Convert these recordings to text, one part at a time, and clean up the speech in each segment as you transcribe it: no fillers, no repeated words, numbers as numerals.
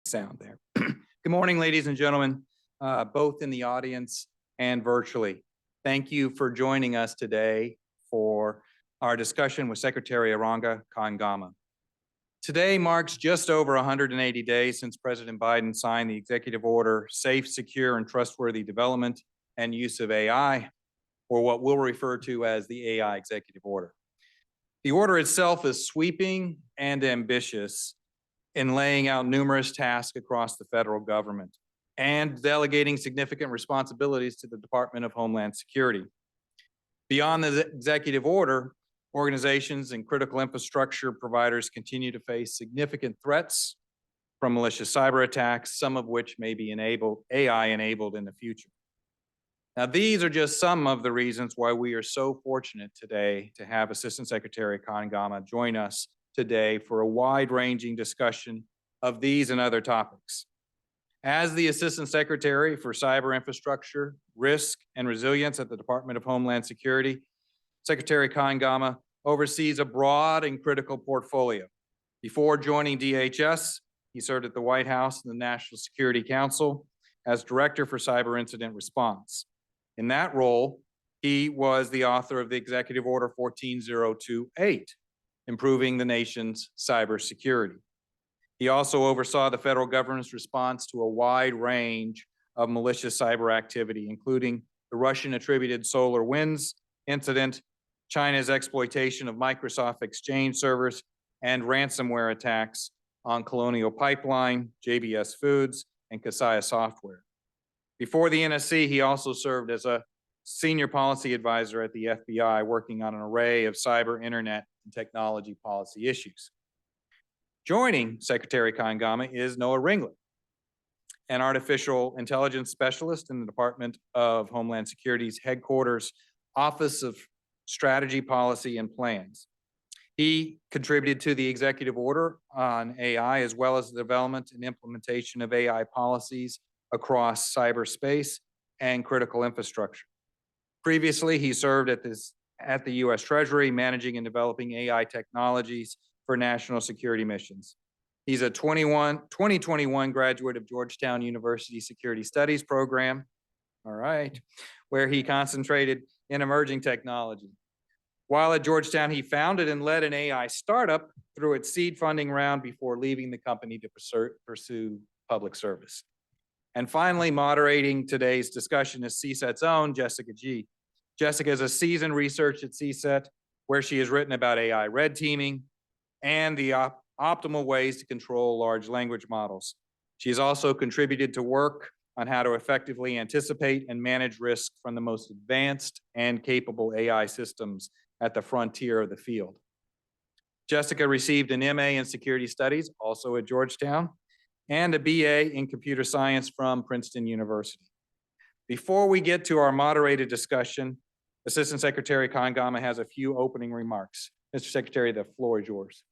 Sound there. Good morning, ladies and gentlemen, both in the audience and virtually. Thank you for joining us today for our discussion with Secretary Iranga Kahangama. Today marks just over 180 days since President Biden signed the executive order, Safe, Secure, and Trustworthy Development and Use of AI, or what we'll refer to as the AI Executive Order. The order itself is sweeping and ambitious in laying out numerous tasks across the federal government and delegating significant responsibilities to the Department of Homeland Security. Beyond the executive order, organizations and critical infrastructure providers continue to face significant threats from malicious cyber attacks, some of which may be AI-enabled in the future. Now, these are just some of the reasons why we are so fortunate today to have Assistant Secretary Kahangama join us today for a wide-ranging discussion of these and other topics. As the Assistant Secretary for Cyber Infrastructure, Risk, and Resilience at the Department of Homeland Security, Secretary Kahangama oversees a broad and critical portfolio. Before joining DHS, he served at the White House and the National Security Council as Director for Cyber Incident Response. In that role, he was the author of the Executive Order 14028, improving the nation's cybersecurity. He also oversaw the federal government's response to a wide range of malicious cyber activity, including the Russian-attributed SolarWinds incident, China's exploitation of Microsoft Exchange servers, and ransomware attacks on Colonial Pipeline, JBS Foods, and Kaseya Software. Before the NSC, he also served as a senior policy advisor at the FBI, working on an array of cyber, internet, and technology policy issues. Joining Secretary Kahangama is Noah Ringler, an artificial intelligence specialist in the Department of Homeland Security's headquarters Office of Strategy, Policy, and Plans. He contributed to the executive order on AI, as well as the development and implementation of AI policies across cyberspace and critical infrastructure. Previously, he served at the U.S. Treasury, managing and developing AI technologies for national security missions. He's a 2021 graduate of Georgetown University Security Studies program, where he concentrated in emerging technology. While at Georgetown, he founded and led an AI startup through its seed funding round before leaving the company to pursue public service. And finally, moderating today's discussion is CSET's own Jessica G. Jessica is a seasoned researcher at CSET, where she has written about AI red teaming and the optimal ways to control large language models. She has also contributed to work on how to effectively anticipate and manage risk from the most advanced and capable AI systems at the frontier of the field. Jessica received an MA in Security Studies, also at Georgetown, and a BA in Computer Science from Princeton University. Before we get to our moderated discussion, Assistant Secretary Kahangama has a few opening remarks. Mr. Secretary, the floor is yours.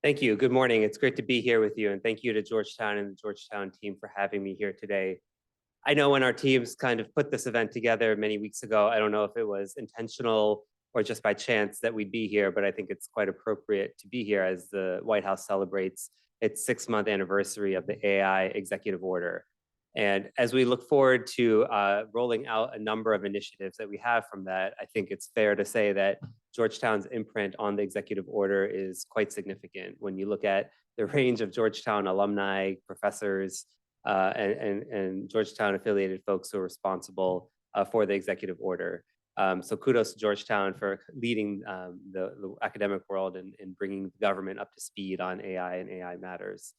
Thank you. Good morning. It's great to be here with you, and thank you to Georgetown and the Georgetown team for having me here today. I know when our teams kind of put this event together many weeks ago, I don't know if it was intentional or just by chance that we'd be here, but I think it's quite appropriate to be here as the White House celebrates its 6-month anniversary of the AI Executive Order. And as we look forward to rolling out a number of initiatives that we have from that, I think it's fair to say that Georgetown's imprint on the executive order is quite significant. When you look at the range of Georgetown alumni, professors, and Georgetown affiliated folks who are responsible for the executive order. So kudos to Georgetown for leading the academic world and bringing the government up to speed on AI and AI matters.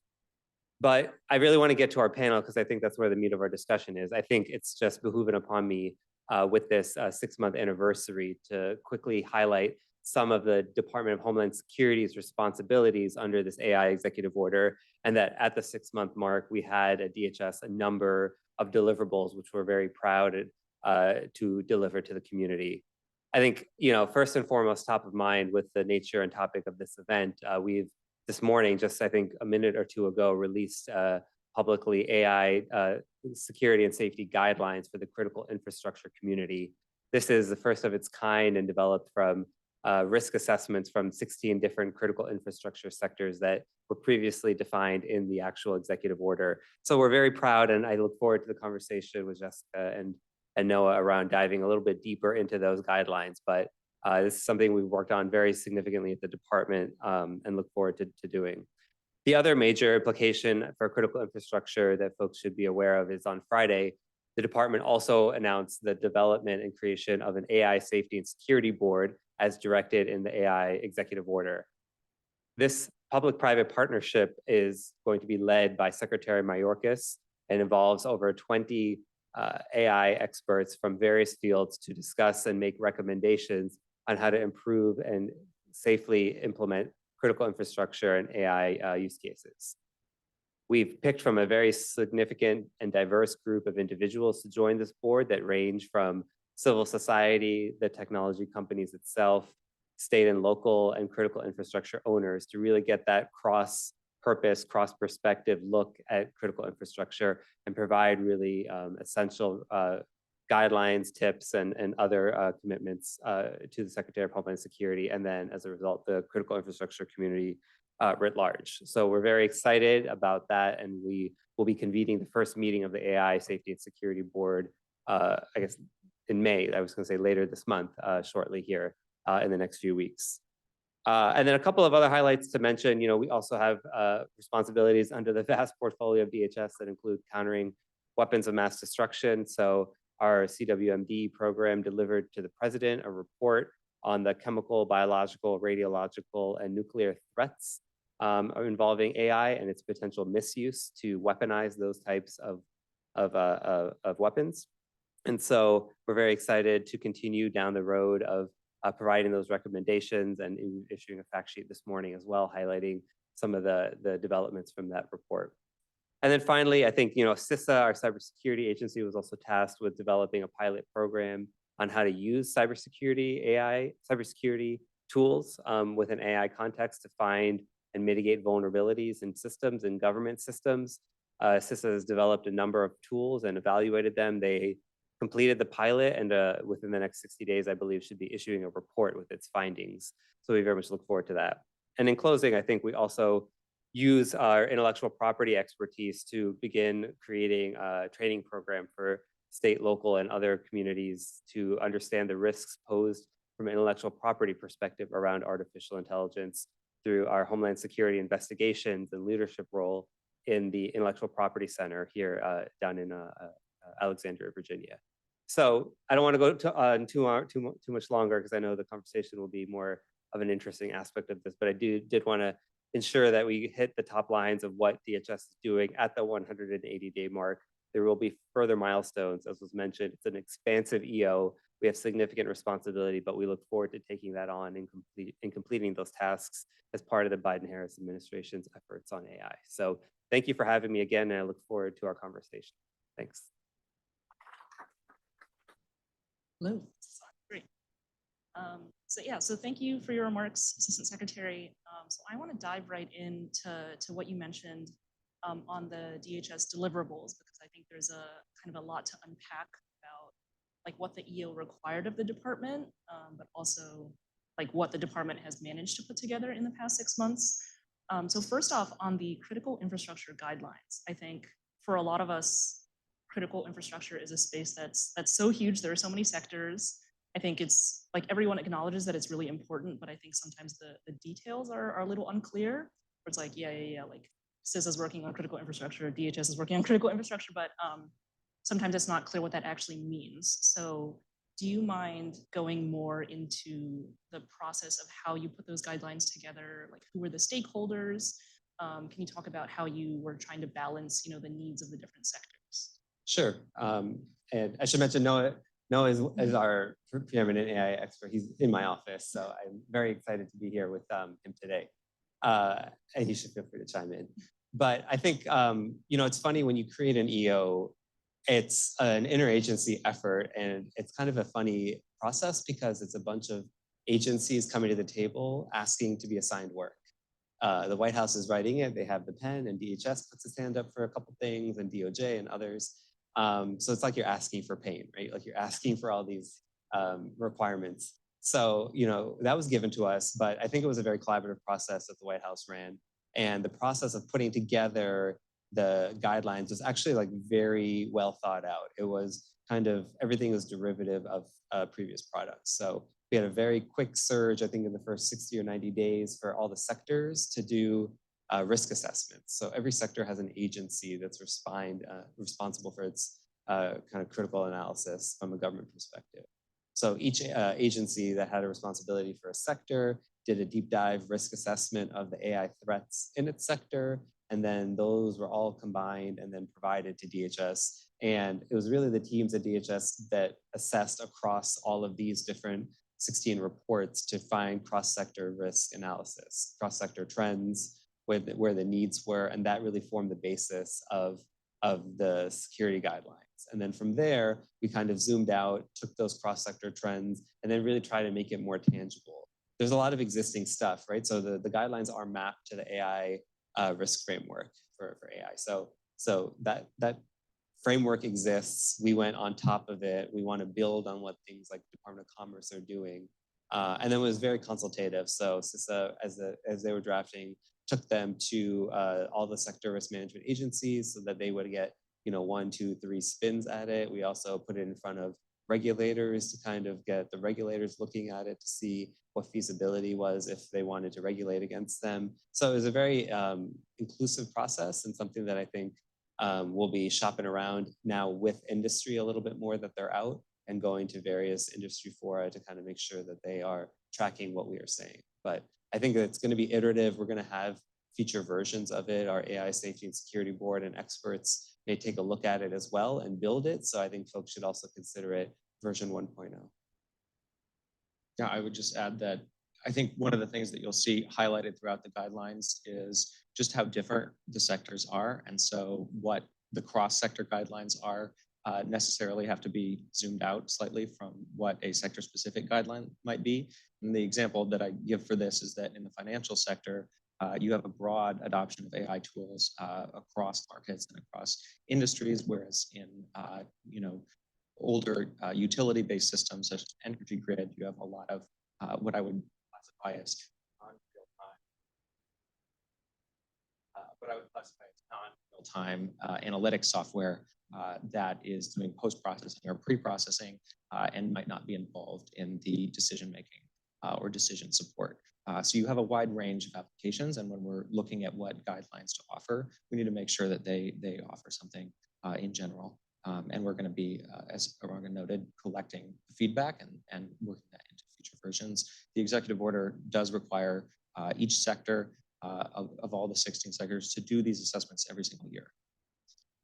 But I really want to get to our panel because I think that's where the meat of our discussion is. I think it's just behooving upon me with this 6-month anniversary to quickly highlight some of the Department of Homeland Security's responsibilities under this AI executive order, and that at the 6-month mark, we had at DHS a number of deliverables, which we're very proud to deliver to the community. I think, first and foremost, top of mind with the nature and topic of this event, we've this morning, just I think a minute or two ago, released publicly AI security and safety guidelines for the critical infrastructure community. This is the first of its kind and developed from risk assessments from 16 different critical infrastructure sectors that were previously defined in the actual executive order. So we're very proud, and I look forward to the conversation with Jessica and Noah around diving a little bit deeper into those guidelines. But this is something we've worked on very significantly at the department and look forward to doing. The other major implication for critical infrastructure that folks should be aware of is on Friday, the department also announced the development and creation of an AI Safety and Security Board as directed in the AI Executive Order. This public-private partnership is going to be led by Secretary Mayorkas and involves over 20 AI experts from various fields to discuss and make recommendations on how to improve and safely implement critical infrastructure and AI use cases. We've picked from a very significant and diverse group of individuals to join this board that range from civil society, the technology companies itself, state and local and critical infrastructure owners to really get that cross-purpose, cross-perspective look at critical infrastructure and provide really essential guidelines, tips, and other commitments to the Secretary of Homeland Security, and then as a result, the critical infrastructure community writ large. So we're very excited about that, and we will be convening the first meeting of the AI Safety and Security Board, I guess in May, I was gonna say later this month, shortly here in the next few weeks. And then a couple of other highlights to mention, we also have responsibilities under the vast portfolio of DHS that include countering weapons of mass destruction. So our CWMD program delivered to the president a report on the chemical, biological, radiological, and nuclear threats involving AI and its potential misuse to weaponize those types of weapons. And so we're very excited to continue down the road of providing those recommendations and issuing a fact sheet this morning as well, highlighting some of the developments from that report. And then finally, I think, CISA, our cybersecurity agency, was also tasked with developing a pilot program on how to use cybersecurity tools with an AI context to find and mitigate vulnerabilities in systems and government systems. CISA has developed a number of tools and evaluated them. They completed the pilot and within the next 60 days, I believe, should be issuing a report with its findings. So we very much look forward to that. And in closing, I think we also use our intellectual property expertise to begin creating a training program for state, local, and other communities to understand the risks posed from an intellectual property perspective around artificial intelligence through our Homeland Security investigations and leadership role in the Intellectual Property Center here down in Alexandria, Virginia. So I don't want to go on too much longer because I know the conversation will be more of an interesting aspect of this, but I did want to ensure that we hit the top lines of what DHS is doing at the 180-day mark. There will be further milestones, as was mentioned. It's an expansive EO. We have significant responsibility, but we look forward to taking that on and completing those tasks as part of the Biden-Harris administration's efforts on AI. So thank you for having me again, and I look forward to our conversation. Thanks. Hello. Great. So thank you for your remarks, Assistant Secretary. So I want to dive right into what you mentioned on the DHS deliverables, because I think there's a kind of a lot to unpack about like what the EO required of the department, but also like what the department has managed to put together in the past 6 months. So first off, on the critical infrastructure guidelines, I think for a lot of us, critical infrastructure is a space that's so huge. There are so many sectors. I think it's like everyone acknowledges that it's really important, but I think sometimes the details are a little unclear. Where it's like, yeah, like CISA is working on critical infrastructure, DHS is working on critical infrastructure, but sometimes it's not clear what that actually means. So do you mind going more into the process of how you put those guidelines together? Like who were the stakeholders? Can you talk about how you were trying to balance, the needs of the different sectors? Sure. And I should mention Noah is our preeminent AI expert. He's in my office, so I'm very excited to be here with him today. And he should feel free to chime in. But I think, it's funny when you create an EO, it's an interagency effort, and it's kind of a funny process because it's a bunch of agencies coming to the table asking to be assigned work. The White House is writing it, they have the pen, and DHS puts its hand up for a couple things, and DOJ and others. So it's like you're asking for pain, right? Like you're asking for all these requirements. So, that was given to us, but I think it was a very collaborative process that the White House ran. And the process of putting together the guidelines was actually like very well thought out. It was kind of, everything was derivative of previous products. So we had a very quick surge, I think in the first 60 or 90 days for all the sectors to do risk assessments. So every sector has an agency that's responsible for its kind of critical analysis from a government perspective. So each agency that had a responsibility for a sector did a deep dive risk assessment of the AI threats in its sector. And then those were all combined and then provided to DHS. And it was really the teams at DHS that assessed across all of these different 16 reports to find cross-sector risk analysis, cross-sector trends, where the needs were. And that really formed the basis of the security guidelines. And then from there, we kind of zoomed out, took those cross-sector trends, and then really try to make it more tangible. There's a lot of existing stuff, right? So the guidelines are mapped to the AI risk framework for AI. So that framework exists. We went on top of it. We want to build on what things like the Department of Commerce are doing. And then it was very consultative. So CISA, as they were drafting, took them to all the sector risk management agencies so that they would get 1, 2, 3 spins at it. We also put it in front of regulators to kind of get the regulators looking at it to see what feasibility was if they wanted to regulate against them. So it was a very inclusive process and something that I think we'll be shopping around now with industry a little bit more, that they're out and going to various industry fora to kind of make sure that they are tracking what we are saying. But I think that it's going to be iterative. We're going to have future versions of it. Our AI Safety and Security Board and experts may take a look at it as well and build it. So I think folks should also consider it version 1.0. Yeah, I would just add that I think one of the things that you'll see highlighted throughout the guidelines is just how different the sectors are. And so what the cross-sector guidelines are necessarily have to be zoomed out slightly from what a sector-specific guideline might be. And the example that I give for this is that in the financial sector, you have a broad adoption of AI tools across markets and across industries, whereas in older utility-based systems such as energy grid, you have a lot of what I would classify as non-real-time analytics software that is doing post-processing or pre-processing and might not be involved in the decision-making or decision support. So you have a wide range of applications, and when we're looking at what guidelines to offer, we need to make sure that they offer something in general. And we're going to be, as Iranga noted, collecting feedback and working that into future versions. The executive order does require each sector of all the 16 sectors to do these assessments every single year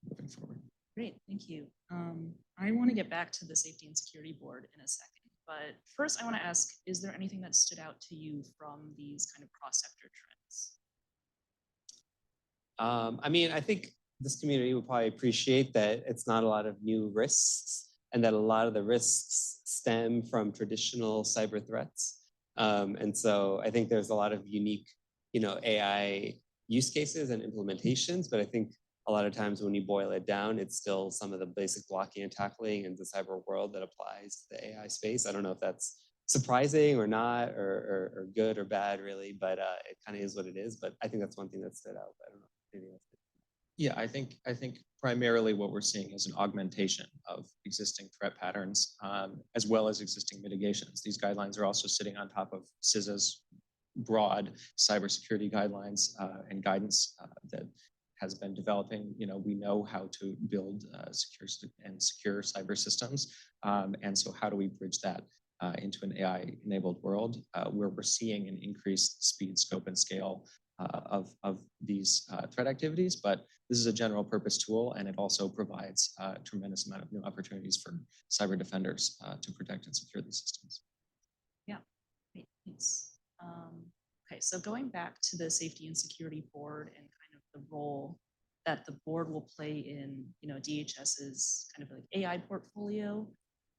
moving forward. Great, thank you. I want to get back to the Safety and Security Board in a second, but first I want to ask, is there anything that stood out to you from these kind of cross-sector trends? I mean, I think this community would probably appreciate that it's not a lot of new risks and that a lot of the risks stem from traditional cyber threats. And so I think there's a lot of unique, AI use cases and implementations, but I think a lot of times when you boil it down, it's still some of the basic blocking and tackling in the cyber world that applies to the AI space. I don't know if that's surprising or not, or good or bad really, but it kind of is what it is. But I think that's one thing that stood out. I don't know if anything else. Yeah, I think primarily what we're seeing is an augmentation of existing threat patterns, as well as existing mitigations. These guidelines are also sitting on top of CISA's broad cybersecurity guidelines and guidance that has been developing. We know how to build secure cyber systems. And so how do we bridge that into an AI-enabled world where we're seeing an increased speed, scope, and scale of these threat activities? But this is a general purpose tool, and it also provides a tremendous amount of new opportunities for cyber defenders to protect and secure these systems. Yeah, great, thanks. Okay, so going back to the Safety and Security Board and kind of the role that the board will play in, DHS's kind of like AI portfolio.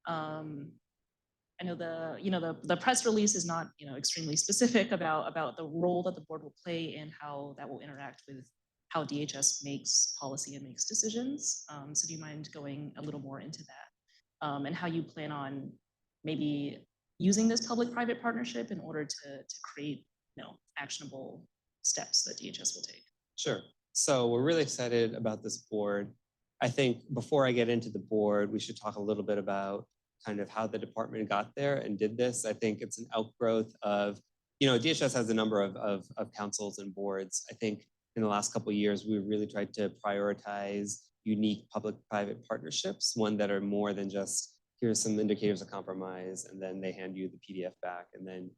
I know the press release is not extremely specific about the role that the board will play and how that will interact with how DHS makes policy and makes decisions. So do you mind going a little more into that and how you plan on maybe using this public-private partnership in order to create, actionable steps that DHS will take? Sure. So we're really excited about this board. I think before I get into the board, we should talk a little bit about kind of how the department got there and did this. I think it's an outgrowth of, DHS has a number of councils and boards. I think in the last couple of years, we really tried to prioritize unique public-private partnerships, one that are more than just here's some indicators of compromise, and then they hand you the PDF back, and then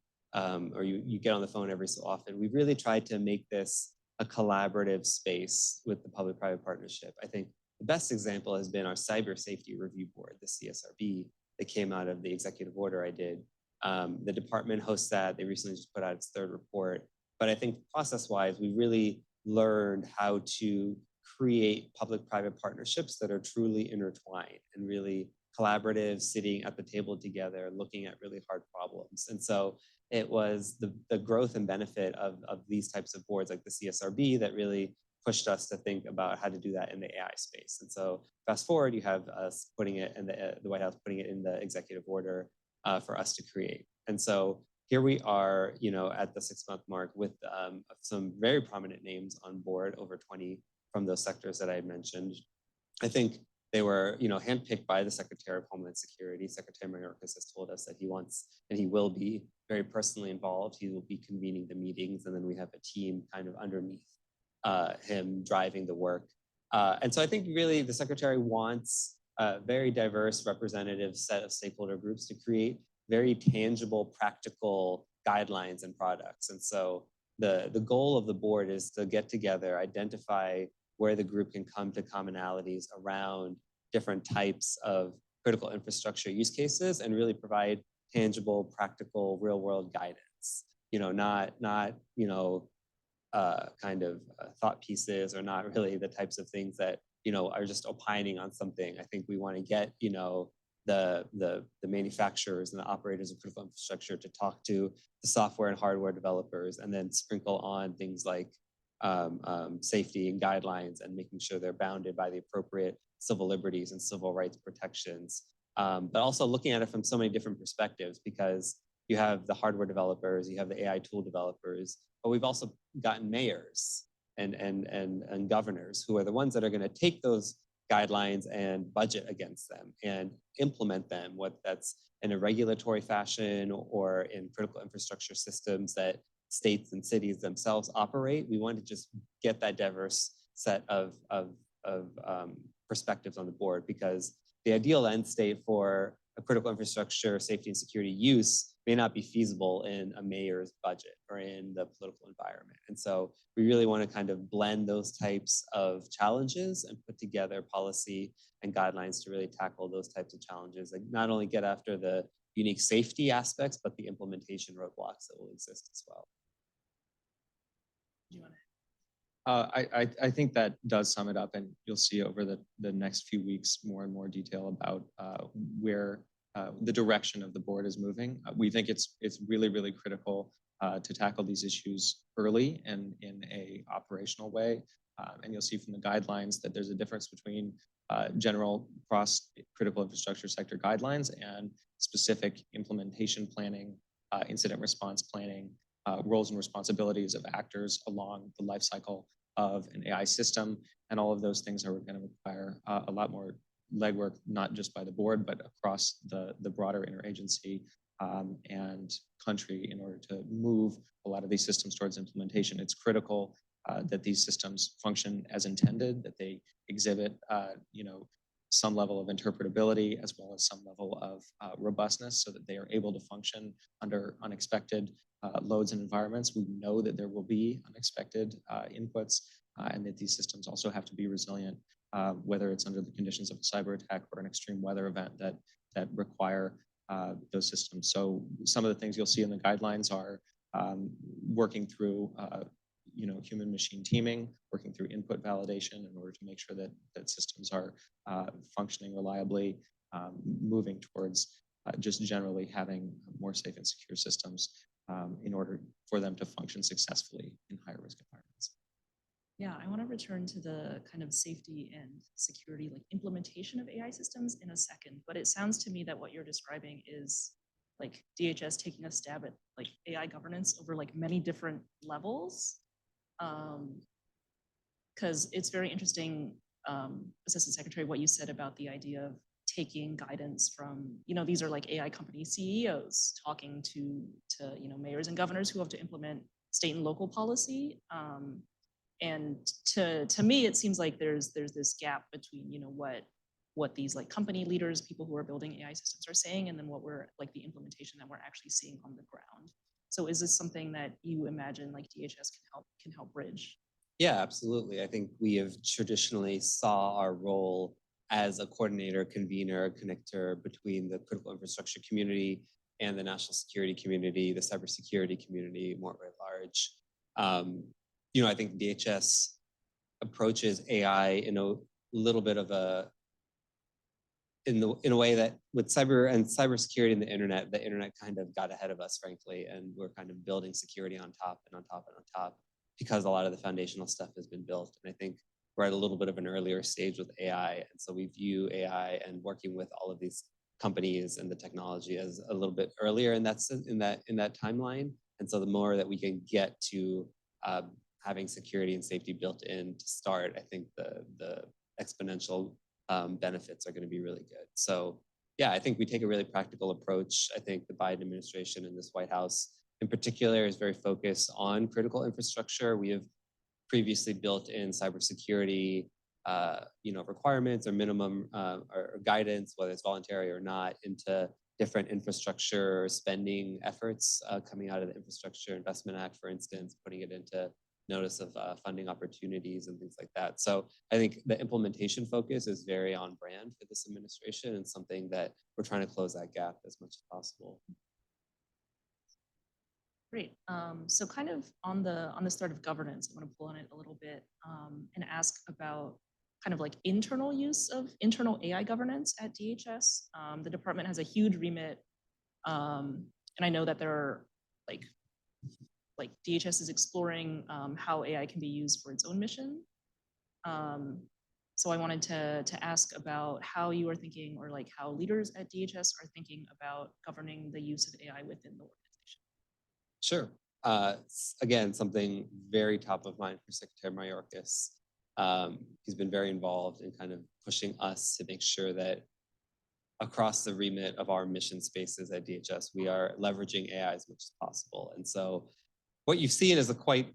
or you get on the phone every so often. We really tried to make this a collaborative space with the public-private partnership. I think the best example has been our Cybersecurity Review Board, the CSRB, that came out of the executive order I did. The department hosts that. They recently just put out its third report. But I think process-wise, we really learned how to create public-private partnerships that are truly intertwined and really collaborative, sitting at the table together, looking at really hard problems. And so it was the growth and benefit of these types of boards like the CSRB that really pushed us to think about how to do that in the AI space. And so fast forward, you have us putting it in the White House, putting it in the executive order for us to create. And so here we are, at the 6-month mark with some very prominent names on board, over 20 from those sectors that I mentioned. I think they were, handpicked by the Secretary of Homeland Security. Secretary Mayorkas has told us that he wants, and he will be very personally involved. He will be convening the meetings, and then we have a team kind of underneath him driving the work. And so I think really the Secretary wants a very diverse representative set of stakeholder groups to create very tangible, practical guidelines and products. And so the goal of the board is to get together, identify where the group can come to commonalities around different types of critical infrastructure use cases and really provide tangible, practical, real-world guidance. Not kind of thought pieces, or not really the types of things that are just opining on something. I think we want to get the manufacturers and the operators of critical infrastructure to talk to the software and hardware developers, and then sprinkle on things like safety and guidelines, and making sure they're bounded by the appropriate civil liberties and civil rights protections. But also looking at it from so many different perspectives, because you have the hardware developers, you have the AI tool developers, but we've also gotten mayors and governors who are the ones that are going to take those guidelines and budget against them and implement them, what that's in a regulatory fashion or in critical infrastructure systems that states and cities themselves operate. We want to just get that diverse set of perspectives on the board, because the ideal end state for a critical infrastructure safety and security use may not be feasible in a mayor's budget or in the political environment. And so we really want to kind of blend those types of challenges and put together policy and guidelines to really tackle those types of challenges, like not only get after the unique safety aspects, but the implementation roadblocks that will exist as well. Do you want to? I think that does sum it up, and you'll see over the next few weeks more and more detail about where the direction of the board is moving. We think it's really, really critical to tackle these issues early and in a operational way. And you'll see from the guidelines that there's a difference between general cross critical infrastructure sector guidelines and specific implementation planning, incident response planning, roles and responsibilities of actors along the life cycle of an AI system. And all of those things are going to require a lot more legwork, not just by the board, but across the broader interagency and country in order to move a lot of these systems towards implementation. It's critical that these systems function as intended, that they exhibit some level of interpretability as well as some level of robustness, so that they are able to function under unexpected loads and environments. We know that there will be unexpected inputs, and that these systems also have to be resilient, whether it's under the conditions of a cyber attack or an extreme weather event that require those systems. So some of the things you'll see in the guidelines are working through human machine teaming, working through input validation in order to make sure that systems are functioning reliably, moving towards just generally having more safe and secure systems in order for them to function successfully in higher risk environments. Yeah, I want to return to the kind of safety and security, like implementation of AI systems in a second, but it sounds to me that what you're describing is like DHS taking a stab at like AI governance over like many different levels. Because it's very interesting, Assistant Secretary, what you said about the idea of taking guidance from, these are like AI company CEOs talking to mayors and governors who have to implement state and local policy. And to me, it seems like there's this gap between, what these like company leaders, people who are building AI systems are saying, and then what we're like the implementation that we're actually seeing on the ground. So is this something that you imagine like DHS can help bridge? Yeah, absolutely. I think we have traditionally saw our role as a coordinator, convener, connector between the critical infrastructure community and the national security community, the cybersecurity community more at large. I think DHS approaches AI in a little bit of in a way that with cybersecurity and the internet kind of got ahead of us, frankly, and we're kind of building security on top and on top and on top, because a lot of the foundational stuff has been built. And I think we're at a little bit of an earlier stage with AI. And so we view AI and working with all of these companies and the technology as a little bit earlier in that timeline. And so the more that we can get to having security and safety built in to start, I think the exponential benefits are going to be really good. So yeah, I think we take a really practical approach. I think the Biden administration and this White House in particular is very focused on critical infrastructure. We have previously built in cybersecurity, requirements or minimum or guidance, whether it's voluntary or not, into different infrastructure spending efforts coming out of the Infrastructure Investment Act, for instance, putting it into notice of funding opportunities and things like that. So I think the implementation focus is very on brand for this administration and something that we're trying to close that gap as much as possible. Great. So kind of on the start of governance, I want to pull on it a little bit and ask about kind of like internal use of internal AI governance at DHS. The department has a huge remit, and I know that there are like DHS is exploring how AI can be used for its own mission. So I wanted to ask about how you are thinking, or like how leaders at DHS are thinking about governing the use of AI within the organization. Sure. Again, something very top of mind for Secretary Mayorkas. He's been very involved in kind of pushing us to make sure that across the remit of our mission spaces at DHS, we are leveraging AI as much as possible. And so what you've seen is a quite,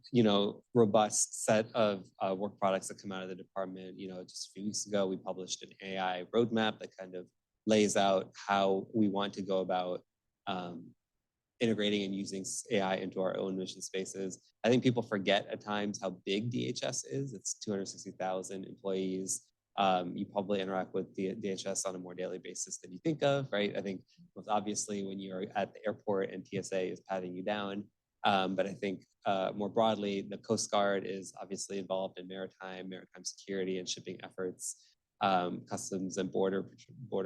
robust set of work products that come out of the department. Just a few weeks ago, we published an AI roadmap that kind of lays out how we want to go about integrating and using AI into our own mission spaces. I think people forget at times how big DHS is. It's 260,000 employees. You probably interact with the DHS on a more daily basis than you think of, right? I think most obviously when you're at the airport and TSA is patting you down. But I think more broadly, the Coast Guard is obviously involved in maritime security and shipping efforts. Customs and border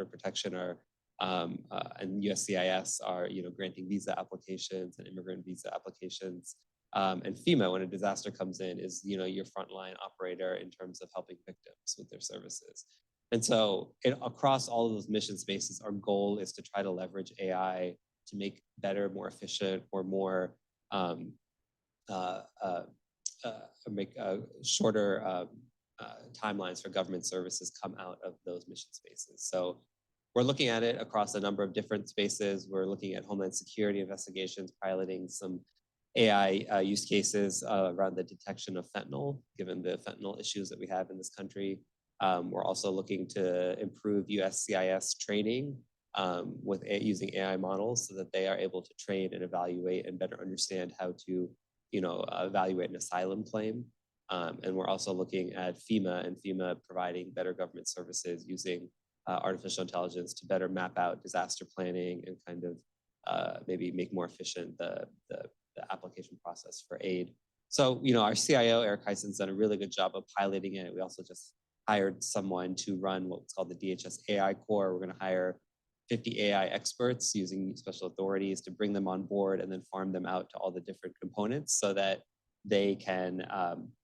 protection are and USCIS are granting visa applications and immigrant visa applications. And FEMA, when a disaster comes in, is your frontline operator in terms of helping victims with their services. And so across all of those mission spaces, our goal is to try to leverage AI to make better, more efficient, or more make shorter timelines for government services come out of those mission spaces. So we're looking at it across a number of different spaces. We're looking at Homeland Security investigations, piloting some AI use cases around the detection of fentanyl, given the fentanyl issues that we have in this country. We're also looking to improve USCIS training with using AI models so that they are able to train and evaluate and better understand how to, evaluate an asylum claim. And we're also looking at FEMA providing better government services using artificial intelligence to better map out disaster planning and kind of maybe make more efficient the application process for aid. So, our CIO, Eric Heisen's done a really good job of piloting it. We also just hired someone to run what's called the DHS AI Core. We're going to hire 50 AI experts using special authorities to bring them on board and then farm them out to all the different components so that they can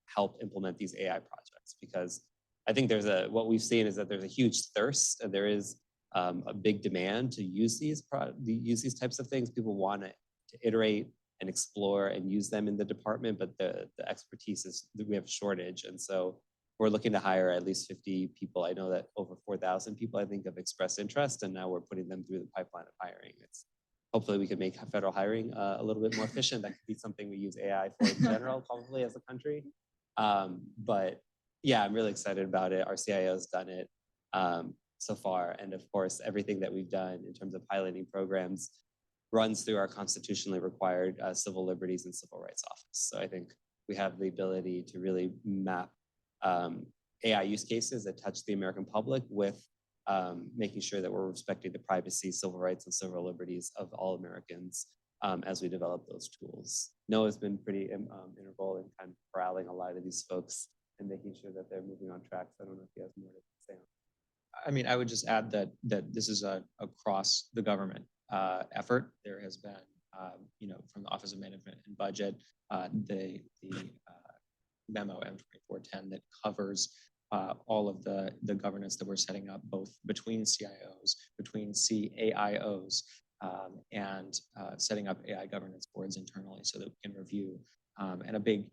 help implement these AI projects. Because I think what we've seen is that there's a huge thirst, and there is a big demand to use these types of things. People want to iterate and explore and use them in the department, but the expertise is we have a shortage, and so we're looking to hire at least 50 people. I know that over 4,000 people, I think, have expressed interest, and now we're putting them through the pipeline of hiring. It's hopefully we can make federal hiring a little bit more efficient. That could be something we use AI for in general, probably as a country. But yeah, I'm really excited about it. Our CIO's done it so far, and of course, everything that we've done in terms of piloting programs runs through our constitutionally required civil liberties and civil rights office. So I think we have the ability to really map AI use cases that touch the American public with making sure that we're respecting the privacy, civil rights, and civil liberties of all Americans as we develop those tools. Noah's been pretty integral in kind of corralling a lot of these folks and making sure that they're moving on track. So I don't know if he has more to say on that. I mean, I would just add that this is across the government effort. There has been, from the Office of Management and Budget, the memo M2410 that covers all of the governance that we're setting up, both between CIOs, between CAIOs, and setting up AI governance boards internally so that we can review. And a big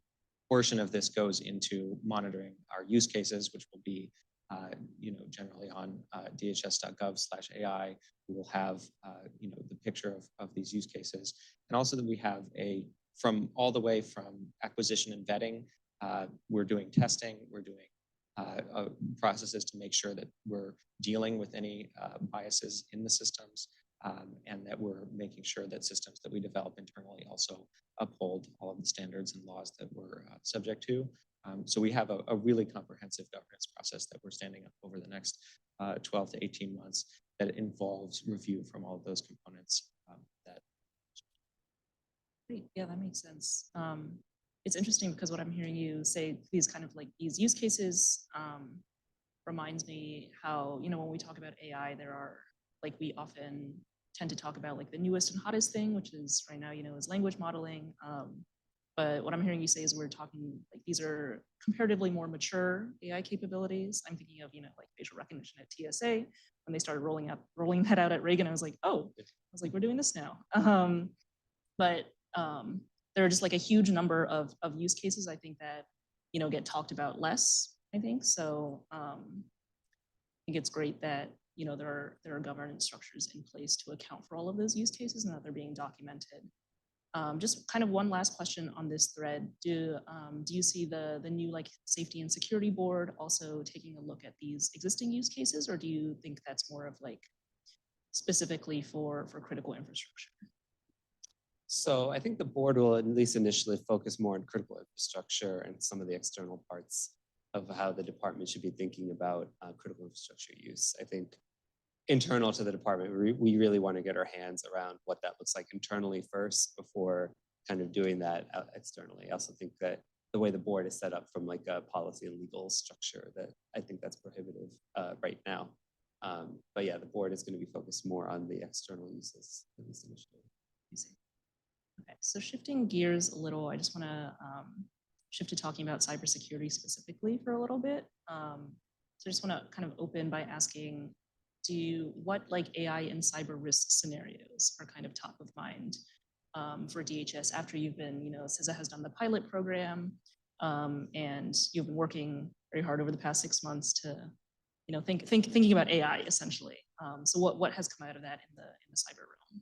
portion of this goes into monitoring our use cases, which will be generally on dhs.gov/AI. We will have the picture of these use cases, and also that we have from all the way from acquisition and vetting. We're doing testing. We're doing processes to make sure that we're dealing with any biases in the systems, and that we're making sure that systems that we develop internally also uphold all of the standards and laws that we're subject to. So we have a really comprehensive governance process that we're standing up over the next 12 to 18 months that involves review from all of those components. Great. Yeah, that makes sense. It's interesting because what I'm hearing you say, these kind of like these use cases reminds me how, when we talk about AI, there are like, we often tend to talk about like the newest and hottest thing, which is right now, is language modeling. But what I'm hearing you say is we're talking like these are comparatively more mature AI capabilities. I'm thinking of, like facial recognition at TSA when they started rolling that out at Reagan. I was like, we're doing this now. But there are just like a huge number of use cases, I think, that, get talked about less, I think. So I think it's great that, there are governance structures in place to account for all of those use cases and that they're being documented. Just kind of one last question on this thread. Do you see the new like safety and security board also taking a look at these existing use cases, or do you think that's more of like specifically for critical infrastructure? So I think the board will at least initially focus more on critical infrastructure and some of the external parts of how the department should be thinking about critical infrastructure use. I think internal to the department, we really want to get our hands around what that looks like internally first before kind of doing that externally. I also think that the way the board is set up from like a policy and legal structure, that I think that's prohibitive right now. But yeah, the board is going to be focused more on the external uses of this initiative. Okay, so shifting gears a little, I just want to shift to talking about cybersecurity specifically for a little bit. So I just want to kind of open by asking, what like AI and cyber risk scenarios are kind of top of mind for DHS after you've been, CISA has done the pilot program, and you've been working very hard over the past 6 months to, thinking about AI essentially. So what has come out of that in the cyber realm?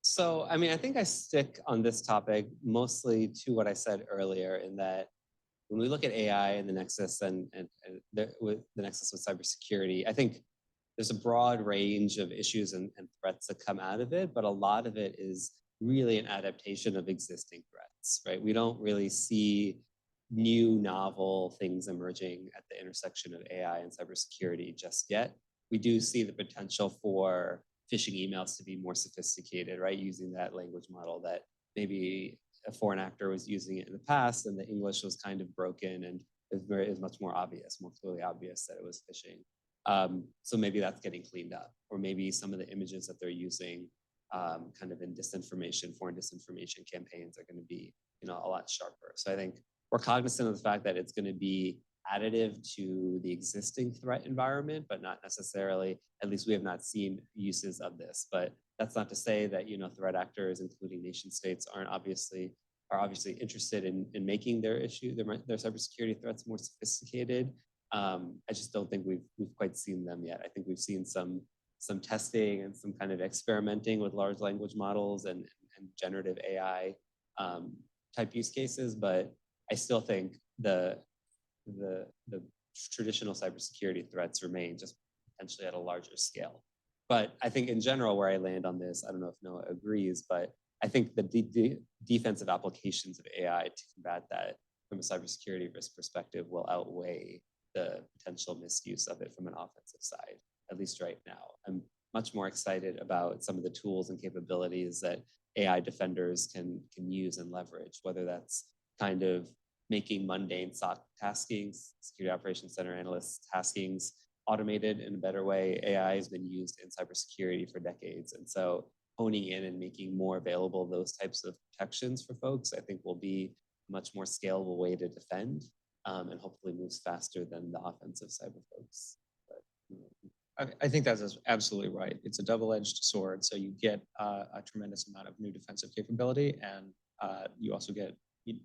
So, I mean, I think I stick on this topic mostly to what I said earlier, in that when we look at AI and the nexus and with the nexus with cybersecurity, I think there's a broad range of issues and threats that come out of it, but a lot of it is really an adaptation of existing threats, right? We don't really see new novel things emerging at the intersection of AI and cybersecurity just yet. We do see the potential for phishing emails to be more sophisticated, right? Using that language model that maybe a foreign actor was using it in the past, and the English was kind of broken, and it was much more obvious, more clearly obvious that it was phishing. So maybe that's getting cleaned up, or maybe some of the images that they're using kind of in foreign disinformation campaigns are going to be, a lot sharper. So I think we're cognizant of the fact that it's going to be additive to the existing threat environment, but not necessarily, at least we have not seen uses of this. But that's not to say that, threat actors, including nation states, are obviously interested in making their cybersecurity threats more sophisticated. I just don't think we've quite seen them yet. I think we've seen some testing and some kind of experimenting with large language models and generative AI type use cases, but I still think the traditional cybersecurity threats remain, just potentially at a larger scale. But I think in general, where I land on this, I don't know if Noah agrees, but I think the defensive applications of AI to combat that from a cybersecurity risk perspective will outweigh the potential misuse of it from an offensive side, at least right now. I'm much more excited about some of the tools and capabilities that AI defenders can use and leverage, whether that's kind of making mundane SOC taskings, security operations center analysts taskings, automated in a better way. AI has been used in cybersecurity for decades. And so honing in and making more available those types of protections for folks, I think will be a much more scalable way to defend, and hopefully moves faster than the offensive cyber folks. But, I think that's absolutely right. It's a double-edged sword. So you get a tremendous amount of new defensive capability, and you also get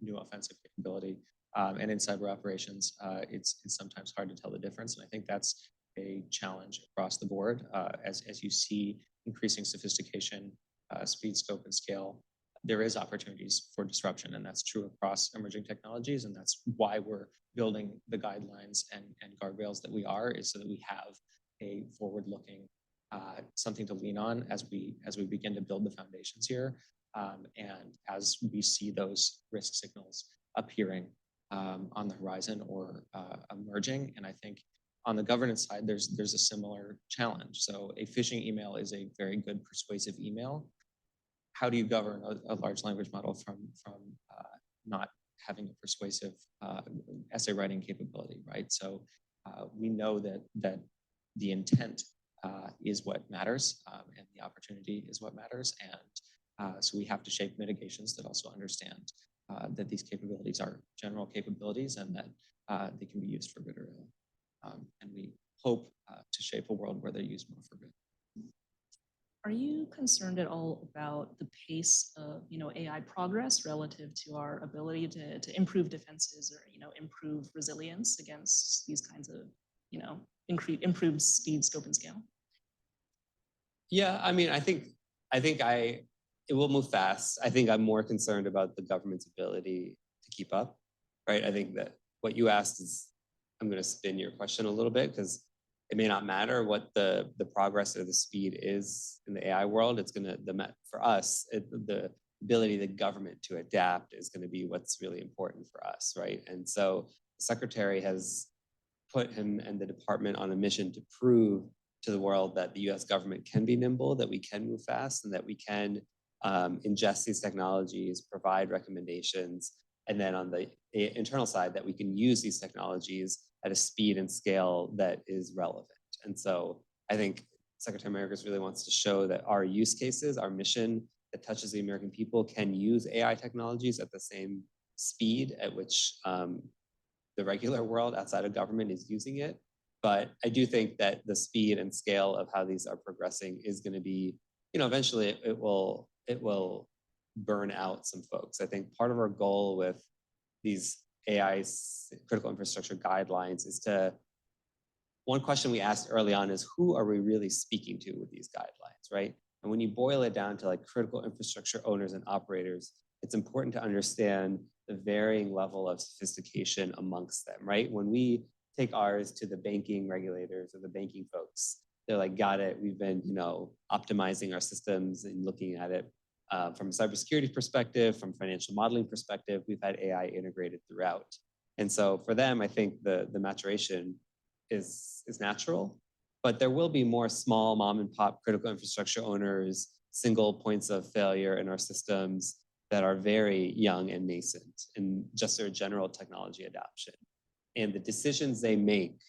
new offensive capability. And in cyber operations, it's sometimes hard to tell the difference. And I think that's a challenge across the board as you see increasing sophistication, speed, scope, and scale. There is opportunities for disruption, and that's true across emerging technologies. And that's why we're building the guidelines and guardrails that we are, is so that we have a forward-looking something to lean on as we begin to build the foundations here, and as we see those risk signals appearing on the horizon or emerging. And I think on the governance side, there's a similar challenge. So a phishing email is a very good persuasive email. How do you govern a large language model from not having a persuasive essay writing capability, right? So we know that the intent is what matters, and the opportunity is what matters. And so we have to shape mitigations that also understand that these capabilities are general capabilities and that they can be used for good or ill. And we hope to shape a world where they're used more for good. Are you concerned at all about the pace of AI progress relative to our ability to improve defenses or improve resilience against these kinds of improved speed, scope, and scale? Yeah, I mean, I think it will move fast. I think I'm more concerned about the government's ability to keep up, right? I think that what you asked is, I'm going to spin your question a little bit because it may not matter what the progress or the speed is in the AI world. It's going to, for us, the ability of the government to adapt is going to be what's really important for us, right? And so the Secretary has put him and the department on a mission to prove to the world that the US government can be nimble, that we can move fast, and that we can ingest these technologies, provide recommendations, and then on the internal side, that we can use these technologies at a speed and scale that is relevant. And so I think Secretary Mayorkas really wants to show that our use cases, our mission that touches the American people, can use AI technologies at the same speed at which the regular world outside of government is using it. But I do think that the speed and scale of how these are progressing is going to be, eventually it will burn out some folks. I think part of our goal with these AI critical infrastructure guidelines is one question we asked early on is, who are we really speaking to with these guidelines, right? And when you boil it down to like critical infrastructure owners and operators, it's important to understand the varying level of sophistication amongst them, right? When we take ours to the banking regulators or the banking folks, they're like, got it. We've been, optimizing our systems and looking at it from a cybersecurity perspective, from financial modeling perspective. We've had AI integrated throughout. And so for them, I think the maturation is natural, but there will be more small mom and pop critical infrastructure owners, single points of failure in our systems that are very young and nascent in just their general technology adoption. And the decisions they make,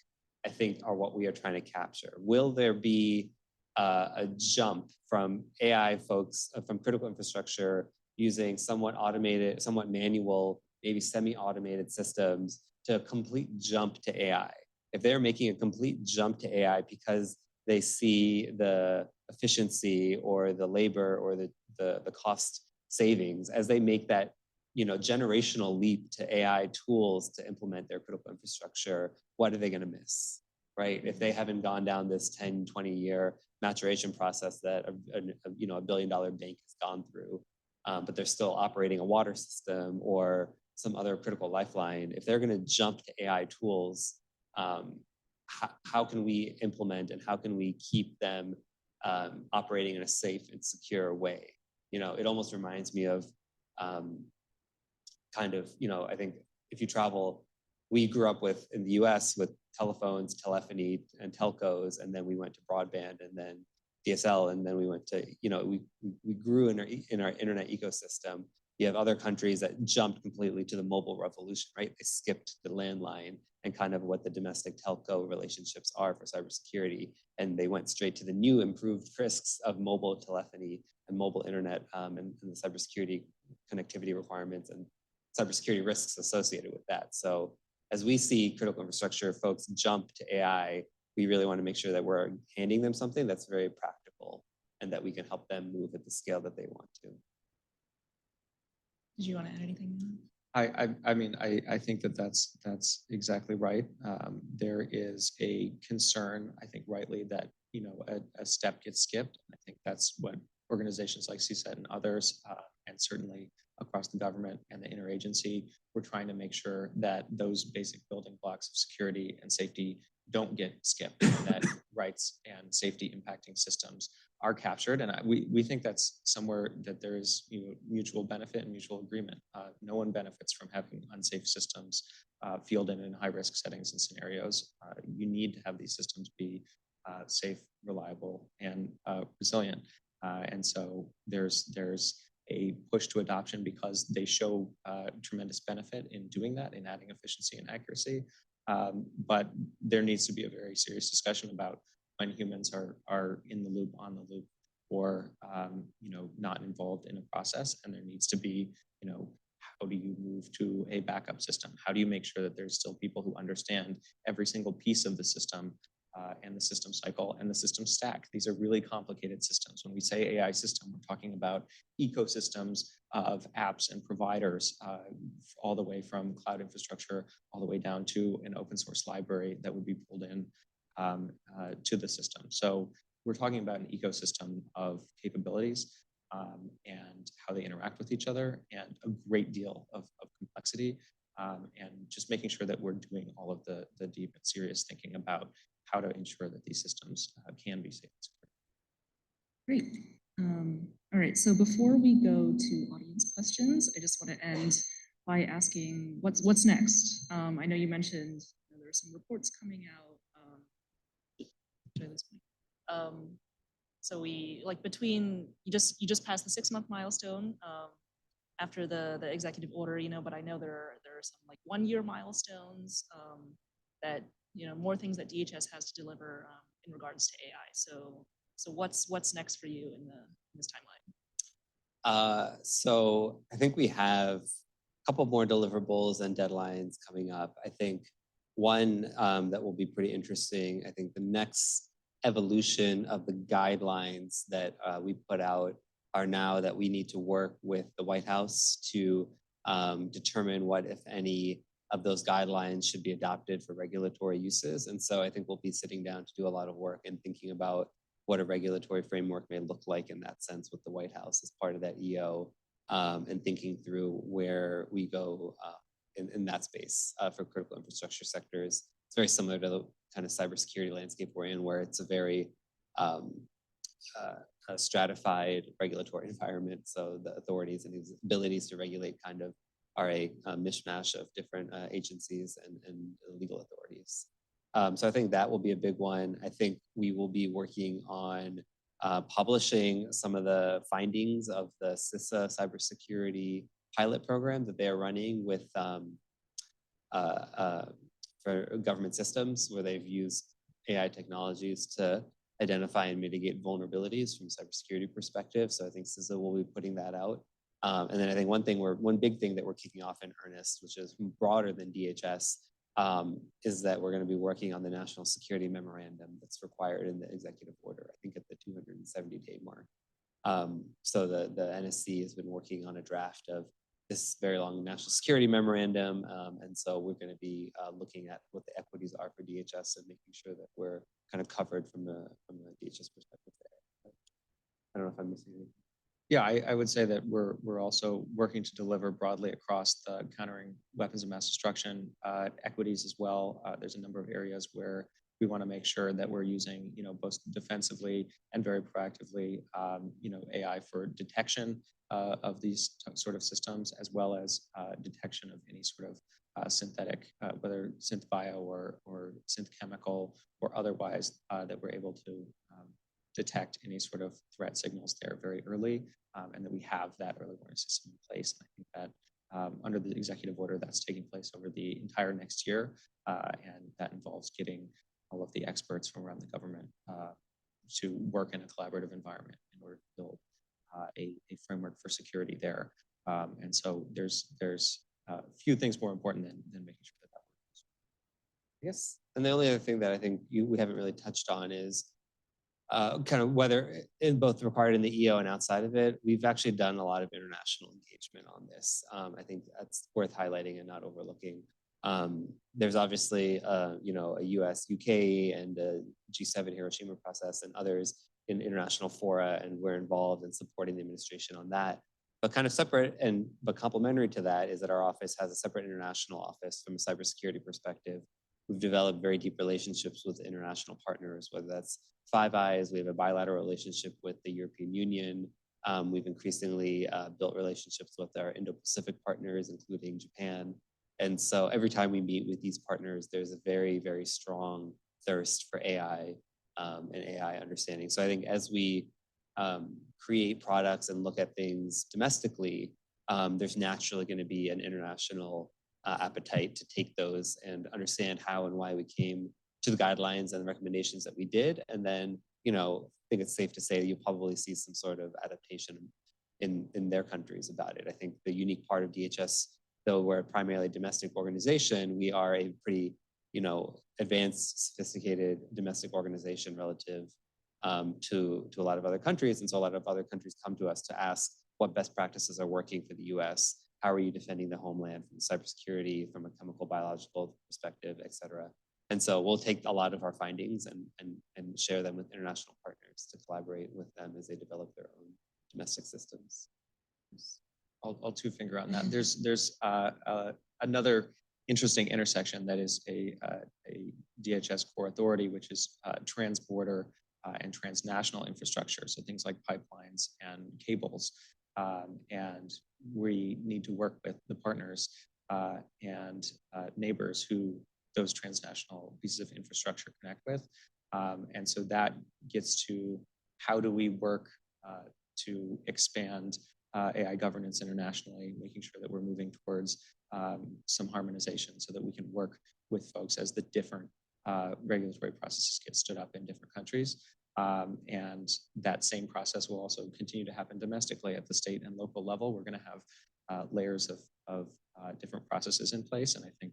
I think, are what we are trying to capture. Will there be a jump from AI folks, from critical infrastructure using somewhat automated, somewhat manual, maybe semi-automated systems to a complete jump to AI. If they're making a complete jump to AI because they see the efficiency or the labor or the cost savings as they make that generational leap to AI tools to implement their critical infrastructure, what are they going to miss, right? If they haven't gone down this 10, 20-year maturation process that a billion-dollar bank has gone through, but they're still operating a water system or some other critical lifeline, if they're going to jump to AI tools, how can we implement and how can we keep them operating in a safe and secure way? It almost reminds me of I think if you travel, we grew up in the US with telephones, telephony, and telcos, and then we went to broadband and then DSL, and then we went to, we grew in our internet ecosystem. You have other countries that jumped completely to the mobile revolution, right? They skipped the landline and kind of what the domestic telco relationships are for cybersecurity. And they went straight to the new improved risks of mobile telephony and mobile internet and the cybersecurity connectivity requirements and cybersecurity risks associated with that. So as we see critical infrastructure folks jump to AI, we really want to make sure that we're handing them something that's very practical and that we can help them move at the scale that they want to. Did you want to add anything? I think that's exactly right. There is a concern, I think rightly, that a step gets skipped. I think that's what organizations like CSET and others, and certainly across the government and the interagency, we're trying to make sure that those basic building blocks of security and safety don't get skipped, that rights and safety impacting systems are captured. And we think that's somewhere that there is mutual benefit and mutual agreement. No one benefits from having unsafe systems fielded in high-risk settings and scenarios. You need to have these systems be safe, reliable, and resilient. And so there's a push to adoption because they show tremendous benefit in doing that, in adding efficiency and accuracy. But there needs to be a very serious discussion about when humans are in the loop, on the loop, or not involved in a process. And there needs to be, how do you move to a backup system? How do you make sure that there's still people who understand every single piece of the system and the system cycle and the system stack? These are really complicated systems. When we say AI system, we're talking about ecosystems of apps and providers, all the way from cloud infrastructure, all the way down to an open source library that would be pulled in to the system. So we're talking about an ecosystem of capabilities and how they interact with each other, and a great deal of complexity, and just making sure that we're doing all of the deep and serious thinking about how to ensure that these systems can be safe and secure. Great. All right, so before we go to audience questions, I just want to end by asking what's next. I know you mentioned there are some reports coming out. So we between you just passed the 6-month milestone after the executive order, but I know there are some 1-year milestones that more things that DHS has to deliver in regards to AI. So what's next for you in this timeline? So I think we have a couple more deliverables and deadlines coming up. I think one that will be pretty interesting, I think the next evolution of the guidelines that we put out are now that we need to work with the White House to determine what, if any, of those guidelines should be adopted for regulatory uses. And so I think we'll be sitting down to do a lot of work and thinking about what a regulatory framework may look like in that sense with the White House as part of that EO, and thinking through where we go in that space for critical infrastructure sectors. It's very similar to the kind of cybersecurity landscape we're in, where it's a very stratified regulatory environment. So the authorities and these abilities to regulate kind of are a mishmash of different agencies and legal authorities. So I think that will be a big one. I think we will be working on publishing some of the findings of the CISA cybersecurity pilot program that they are running with for government systems, where they've used AI technologies to identify and mitigate vulnerabilities from a cybersecurity perspective. So I think CISA will be putting that out. And then I think one big thing that we're kicking off in earnest, which is broader than DHS, is that we're going to be working on the national security memorandum that's required in the executive order, I think at the 270-day mark. So the NSC has been working on a draft of this very long national security memorandum. And so we're going to be looking at what the equities are for DHS and making sure that we're kind of covered from the DHS perspective there. I don't know if I'm missing anything. Yeah, I would say that we're also working to deliver broadly across the countering weapons of mass destruction equities as well. There's a number of areas where we want to make sure that we're using, both defensively and very proactively, AI for detection of these sort of systems, as well as detection of any sort of synthetic, whether synth bio or synth chemical or otherwise, that we're able to detect any sort of threat signals there very early, and that we have that early warning system in place. And I think that under the executive order, that's taking place over the entire next year, and that involves getting all of the experts from around the government to work in a collaborative environment in order to build a framework for security there. And so there's a few things more important than making sure that works. Yes. And the only other thing that I think we haven't really touched on is kind of whether in both required in the EO and outside of it, we've actually done a lot of international engagement on this. I think that's worth highlighting and not overlooking. There's obviously, a US, UK, and a G7 Hiroshima process and others in international fora, and we're involved in supporting the administration on that. But kind of separate but complementary to that is that our office has a separate international office from a cybersecurity perspective. We've developed very deep relationships with international partners, whether that's Five Eyes. We have a bilateral relationship with the European Union. We've increasingly built relationships with our Indo-Pacific partners, including Japan. And so every time we meet with these partners, there's a very, very strong thirst for AI and AI understanding. So I think as we create products and look at things domestically, there's naturally going to be an international appetite to take those and understand how and why we came to the guidelines and the recommendations that we did. And then, I think it's safe to say that you'll probably see some sort of adaptation in their countries about it. I think the unique part of DHS, though we're a primarily domestic organization, we are a pretty, advanced, sophisticated domestic organization relative to a lot of other countries. And so a lot of other countries come to us to ask what best practices are working for the US. How are you defending the homeland from cybersecurity, from a chemical, biological perspective, et cetera? And so we'll take a lot of our findings and share them with international partners to collaborate with them as they develop their own domestic systems. I'll two finger on that. There's another interesting intersection that is a DHS core authority, which is transborder and transnational infrastructure. So things like pipelines and cables. And we need to work with the partners and neighbors who those transnational pieces of infrastructure connect with. And so that gets to how do we work to expand AI governance internationally, making sure that we're moving towards some harmonization so that we can work with folks as the different regulatory processes get stood up in different countries. And that same process will also continue to happen domestically at the state and local level. We're going to have layers of different processes in place. And I think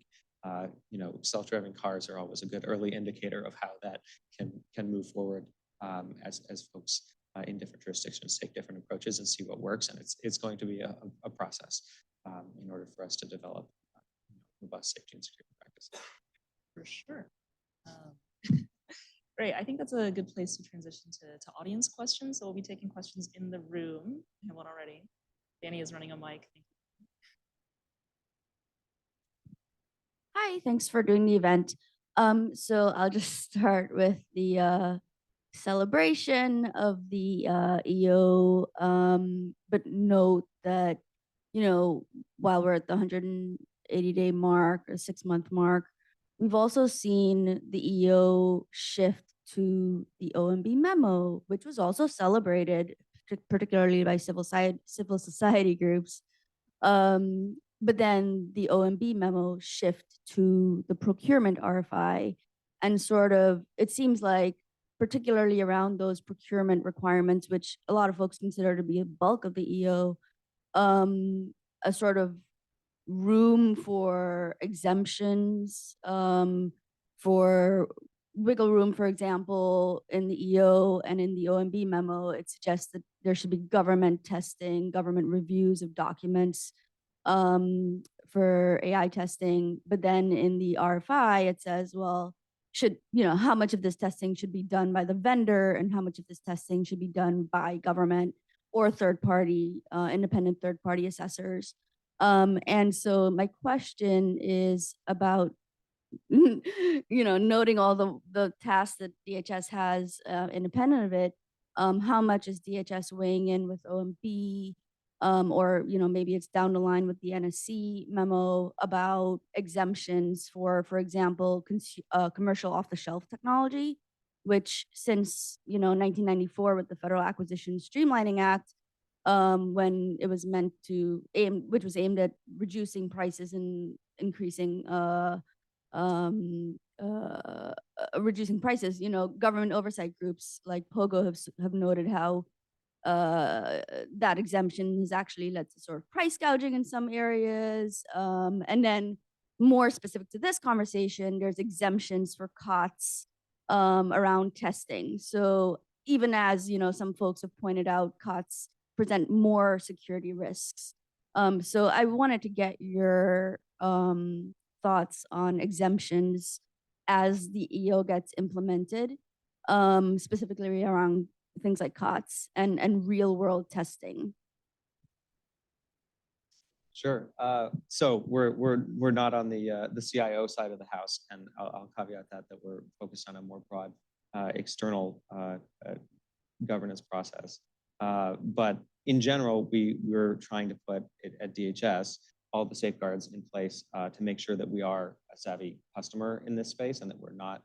self-driving cars are always a good early indicator of how that can move forward as folks in different jurisdictions take different approaches and see what works. And it's going to be a process in order for us to develop robust safety and security practices. For sure. Great. I think that's a good place to transition to audience questions. So we'll be taking questions in the room. I have one already. Danny is running a mic. Thank you. Hi, thanks for doing the event. So I'll just start with the celebration of the EO, but note that, while we're at the 180-day mark or 6-month mark, we've also seen the EO shift to the OMB memo, which was also celebrated, particularly by civil society groups. But then the OMB memo shift to the procurement RFI, and sort of, it seems like, particularly around those procurement requirements, which a lot of folks consider to be a bulk of the EO, a sort of room for exemptions, for wiggle room. For example, in the EO and in the OMB memo, it suggests that there should be government testing, government reviews of documents for AI testing. But then in the RFI, it says, well, how much of this testing should be done by the vendor and how much of this testing should be done by government or independent third party assessors. And so my question is about, noting all the tasks that DHS has independent of it, how much is DHS weighing in with OMB, or maybe it's down the line with the NSC memo about exemptions for example, commercial off-the-shelf technology, which since 1994 with the Federal Acquisition Streamlining Act, when it was which was aimed at reducing prices and increasing reducing prices. Government oversight groups like POGO have noted how that exemption has actually led to sort of price gouging in some areas. And then more specific to this conversation, there's exemptions for COTS around testing. So even as, some folks have pointed out, COTS present more security risks. So I wanted to get your thoughts on exemptions as the EO gets implemented, specifically around things like COTS and real world testing. Sure. So we're not on the CIO side of the house, and I'll caveat that we're focused on a more broad external governance process. But in general, we're trying to put at DHS all the safeguards in place to make sure that we are a savvy customer in this space and that we're not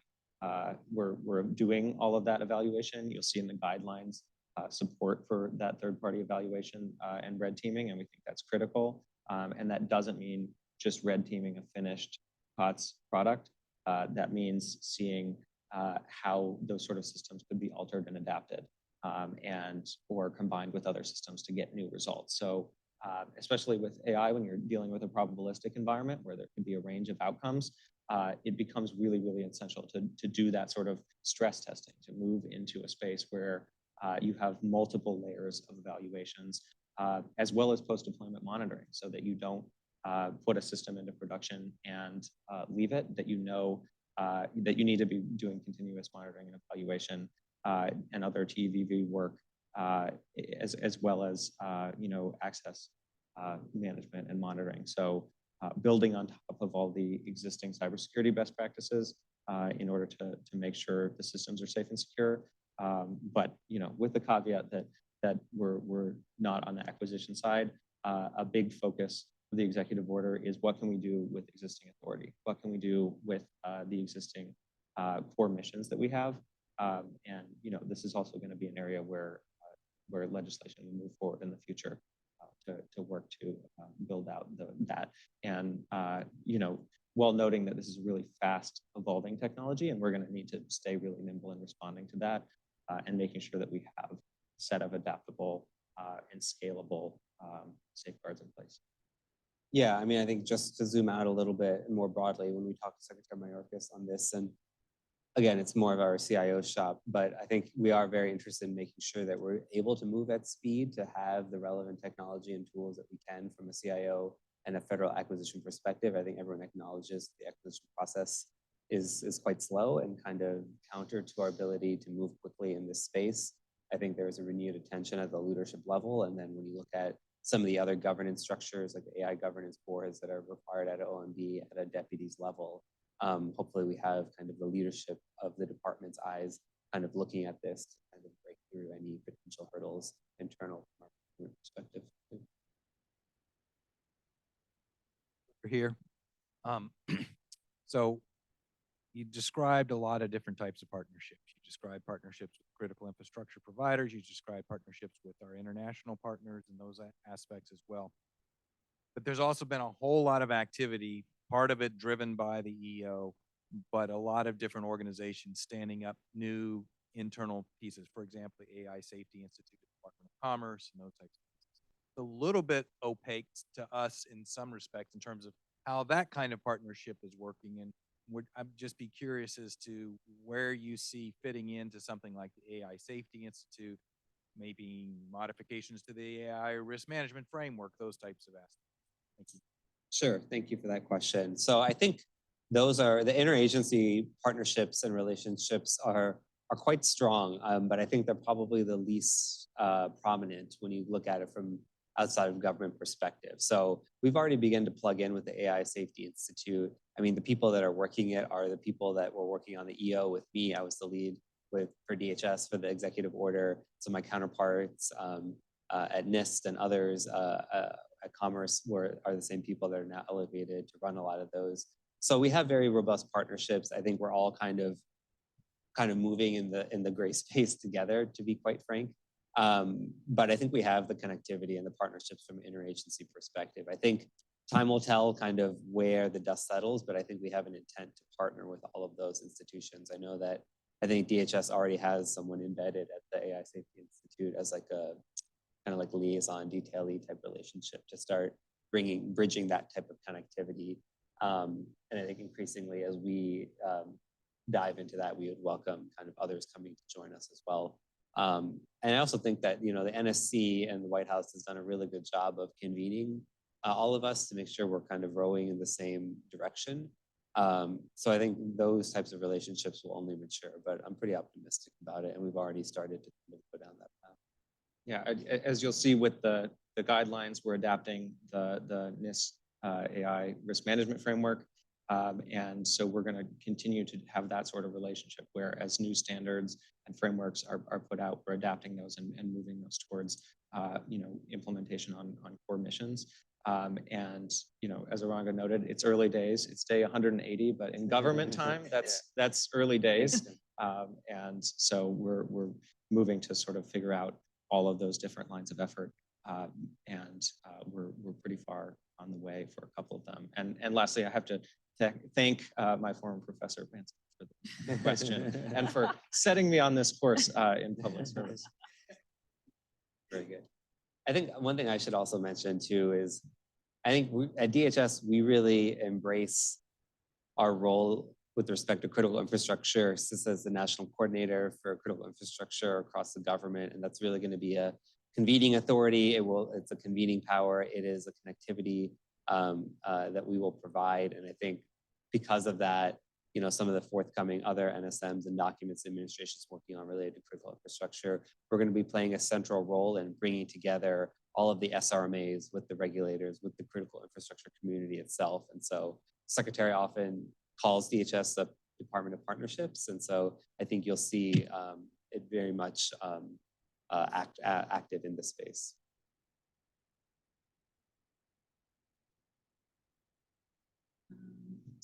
we're doing all of that evaluation. You'll see in the guidelines support for that third-party evaluation and red teaming, and we think that's critical. And that doesn't mean just red teaming a finished COTS product. That means seeing how those sort of systems could be altered and adapted or combined with other systems to get new results. So especially with AI, when you're dealing with a probabilistic environment where there can be a range of outcomes, it becomes really, really essential to do that sort of stress testing, to move into a space where you have multiple layers of evaluations, as well as post-deployment monitoring, so that you don't put a system into production and leave it, that that you need to be doing continuous monitoring and evaluation and other TVV work, as well as access management and monitoring. So building on top of all the existing cybersecurity best practices in order to make sure the systems are safe and secure. But with the caveat that we're not on the acquisition side, a big focus of the executive order is what can we do with existing authority? What can we do with the existing core missions that we have? And this is also going to be an area where legislation will move forward in the future to work to build out that. And while noting that this is a really fast evolving technology, and we're going to need to stay really nimble in responding to that, and making sure that we have a set of adaptable and scalable safeguards in place. Yeah, I mean, I think just to zoom out a little bit more broadly, when we talk to Secretary Mayorkas on this, and again, it's more of our CIO shop, but I think we are very interested in making sure that we're able to move at speed to have the relevant technology and tools that we can from a CIO and a federal acquisition perspective. I think everyone acknowledges the acquisition process is quite slow and kind of counter to our ability to move quickly in this space. I think there is a renewed attention at the leadership level. And then when you look at some of the other governance structures, like the AI governance boards that are required at OMB at a deputy's level, hopefully we have kind of the leadership of the department's eyes kind of looking at this to kind of break through any potential hurdles internal from our perspective. We're here. So you described a lot of different types of partnerships. You described partnerships with critical infrastructure providers. You described partnerships with our international partners and those aspects as well. But there's also been a whole lot of activity, part of it driven by the EO, but a lot of different organizations standing up new internal pieces. For example, the AI Safety Institute, Department of Commerce, and those types of things. a little bit opaque to us in some respects in terms of how that kind of partnership is working. And I'd just be curious as to where you see fitting into something like the AI Safety Institute, maybe modifications to the AI risk management framework, those types of aspects. Thank you. Sure, thank you for that question. So I think those are the interagency partnerships and relationships are quite strong, but I think they're probably the least prominent when you look at it from outside of government perspective. So we've already begun to plug in with the AI Safety Institute. I mean, the people that are working it are the people that were working on the EO with me. I was the lead for DHS for the executive order. So my counterparts at NIST and others at Commerce are the same people that are now elevated to run a lot of those. So we have very robust partnerships. I think we're all kind of moving in the gray space together, to be quite frank. But I think we have the connectivity and the partnerships from an interagency perspective. I think time will tell kind of where the dust settles, but I think we have an intent to partner with all of those institutions. I know that I think DHS already has someone embedded at the AI Safety Institute as like a kind of like liaison detailee type relationship to start bridging that type of connectivity. And I think increasingly as we dive into that, we would welcome kind of others coming to join us as well. And I also think that, you know, the NSC and the White House has done a really good job of convening all of us to make sure we're kind of rowing in the same direction. So I think those types of relationships will only mature, but I'm pretty optimistic about it. And we've already started to go down that path. Yeah, as you'll see with the guidelines, we're adapting the NIST AI risk management framework. And so we're going to continue to have that sort of relationship where as new standards and frameworks are put out, we're adapting those and moving those towards implementation on core missions. And as Iranga noted, it's early days. It's day 180, but in government time, that's early days. And so we're moving to sort of figure out all of those different lines of effort. And we're pretty far on the way for a couple of them. And lastly, I have to thank my former professor for the question and for setting me on this course in public service. Very good. I think one thing I should also mention too is I think at DHS, we really embrace our role with respect to critical infrastructure. This as the national coordinator for critical infrastructure across the government, and that's really going to be a convening authority. It's a convening power. It is a connectivity that we will provide. And I think because of that, some of the forthcoming other NSMs and documents the administration is working on related to critical infrastructure, we're going to be playing a central role in bringing together all of the SRMAs with the regulators, with the critical infrastructure community itself. And so Secretary often calls DHS the Department of Partnerships. And so I think you'll see it very much active in this space.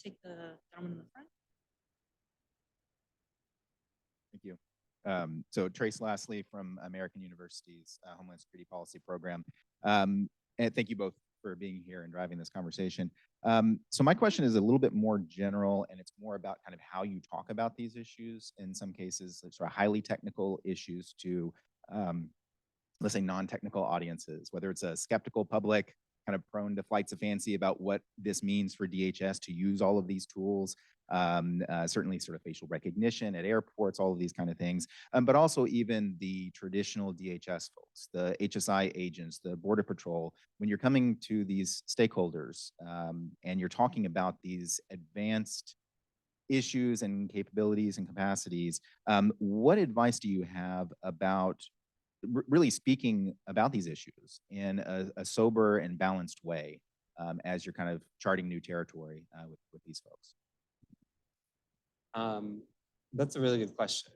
Take the gentleman in the front. Thank you. So Trace Lastly from American University's Homeland Security Policy Program. And thank you both for being here and driving this conversation. So my question is a little bit more general, and it's more about kind of how you talk about these issues. In some cases, sort of highly technical issues to, let's say, non-technical audiences, whether it's a skeptical public, kind of prone to flights of fancy about what this means for DHS to use all of these tools, certainly sort of facial recognition at airports, all of these kind of things, but also even the traditional DHS folks, the HSI agents, the Border Patrol. When you're coming to these stakeholders and you're talking about these advanced issues and capabilities and capacities, what advice do you have about really speaking about these issues in a sober and balanced way as you're kind of charting new territory with these folks? That's a really good question.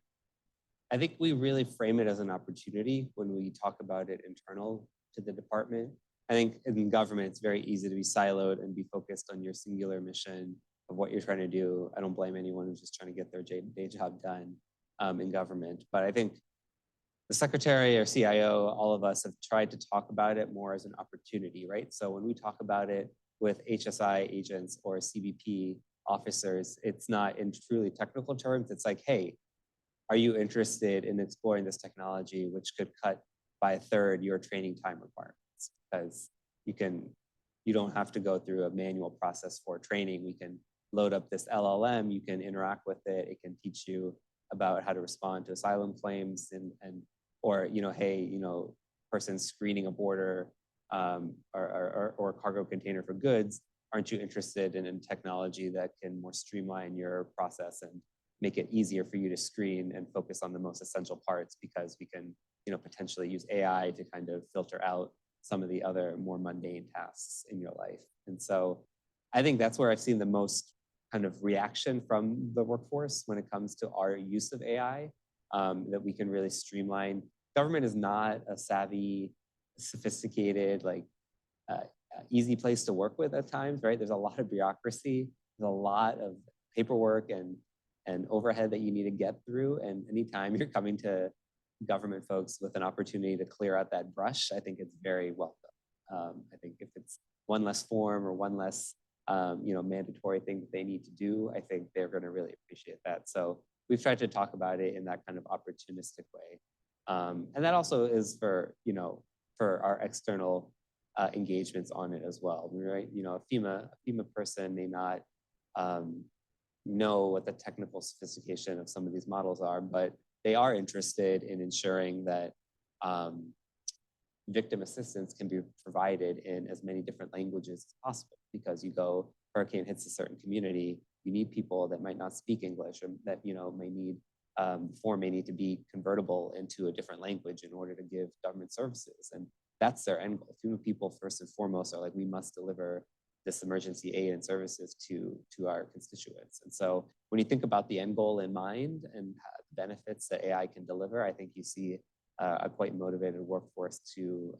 I think we really frame it as an opportunity when we talk about it internal to the department. I think in government, it's very easy to be siloed and be focused on your singular mission of what you're trying to do. I don't blame anyone who's just trying to get their day job done in government. But I think the secretary or CIO, all of us have tried to talk about it more as an opportunity, right? So when we talk about it with HSI agents or CBP officers, it's not in truly technical terms. It's like, hey, are you interested in exploring this technology, which could cut by a third your training time requirements? because you don't have to go through a manual process for training. We can load up this LLM, you can interact with it, it can teach you about how to respond to asylum claims or, hey, person screening a border or a cargo container for goods, aren't you interested in technology that can more streamline your process and make it easier for you to screen and focus on the most essential parts, because we can, potentially use AI to kind of filter out some of the other more mundane tasks in your life. And so I think that's where I've seen the most kind of reaction from the workforce when it comes to our use of AI, that we can really streamline. Government is not a savvy, sophisticated, easy place to work with at times, right? There's a lot of bureaucracy, there's a lot of paperwork and overhead that you need to get through. And anytime you're coming to government folks with an opportunity to clear out that brush, I think it's very welcome. I think if it's one less form or one less mandatory thing that they need to do, I think they're going to really appreciate that. So we've tried to talk about it in that kind of opportunistic way. And that also is for our external engagements on it as well, right? A FEMA person may not know what the technical sophistication of some of these models are, but they are interested in ensuring that victim assistance can be provided in as many different languages as possible, because hurricane hits a certain community, you need people that might not speak English, or that may need form may need to be convertible into a different language in order to give government services. And that's their end goal. FEMA people, first and foremost, are like, we must deliver this emergency aid and services to our constituents. And so when you think about the end goal in mind and benefits that AI can deliver, I think you see a quite motivated workforce to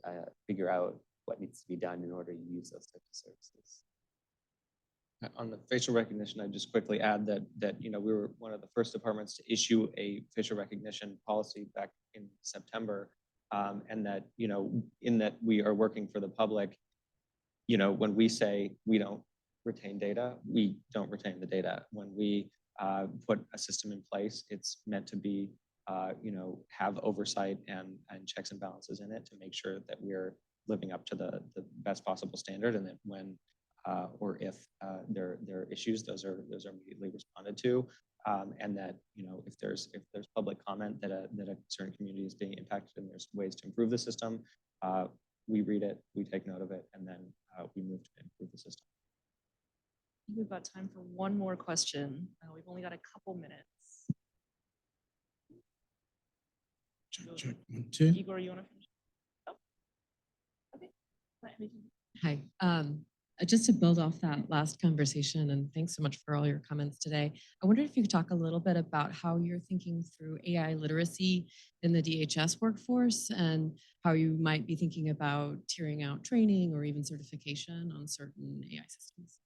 figure out what needs to be done in order to use those types of services. On the facial recognition, I'd just quickly add that we were one of the first departments to issue a facial recognition policy back in September, and that in that we are working for the public. When we say we don't retain data, we don't retain the data. When we put a system in place, it's meant to be have oversight and checks and balances in it to make sure that we're living up to the best possible standard, and that when or if there are issues, those are immediately responded to, and that if there's public comment that a certain community is being impacted and there's ways to improve the system, we read it, we take note of it, and then we move to improve the system. We've got time for one more question. We've only got a couple minutes. Check 1, 2. Igor, you want to finish? Oh. Okay. Hi. Just to build off that last conversation, and thanks so much for all your comments today. I wonder if you could talk a little bit about how you're thinking through AI literacy in the DHS workforce, and how you might be thinking about tiering out training or even certification on certain AI systems.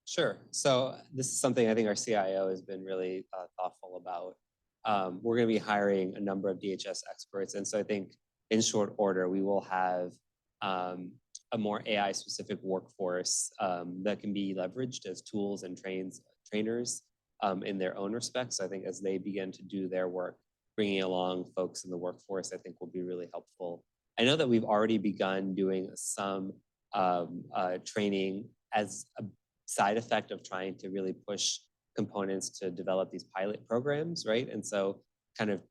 Sure. So this is something I think our CIO has been really thoughtful about. We're going to be hiring a number of DHS experts. And so I think in short order, we will have a more AI specific workforce that can be leveraged as tools and trainers in their own respects. I think as they begin to do their work, bringing along folks in the workforce, I think will be really helpful. I know that we've already begun doing some training as a side effect of trying to really push components to develop these pilot programs, right? And so kind of